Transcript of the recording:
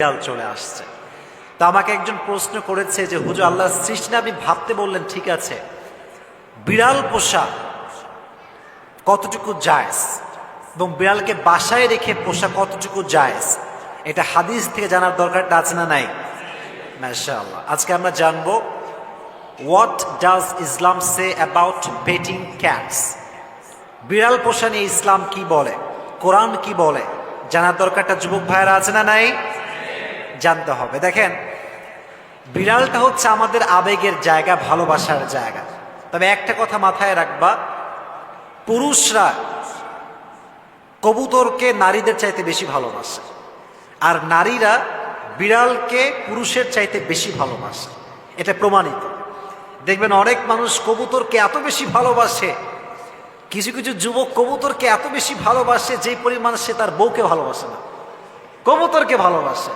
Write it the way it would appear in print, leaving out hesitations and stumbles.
বিড়াল চলে আসছে। তো আমাকে একজন প্রশ্ন করেছে যে হুজুর, আল্লাহর সৃষ্টি আপনি ভাবতে বললেন, ঠিক আছে, বিড়াল পোষা কতটুকু জায়েজ এবং বিড়ালকে বাসায় রেখে পোষা কতটুকু জায়েজ, এটা হাদিস থেকে জানার দরকারটা আছে না নাই? মাশাআল্লাহ। আজকে আমরা জানবো what does Islam say about petting cats. বিড়াল পোষা নিয়ে ইসলাম কি বলে, কোরআন কি বলে, জানার দরকারটা যুবক ভাইয়েরা আছে না নাই? জানতে হবে। দেখেন, বিড়ালটা হচ্ছে আমাদের আবেগের জায়গা, ভালোবাসার জায়গা। তবে একটা কথা মাথায় রাখবা, পুরুষরা কবুতরকে নারীদের চাইতে বেশি ভালোবাসে, আর নারীরা বিড়ালকে পুরুষের চাইতে বেশি ভালোবাসে। এটা প্রমাণিত। দেখবেন অনেক মানুষ কবুতরকে এত বেশি ভালোবাসে, কিছু কিছু যুবক কবুতরকে এত বেশি ভালোবাসে যে পরিমাণ সে তার বউকে ভালোবাসে না, কবুতরকে ভালোবাসে।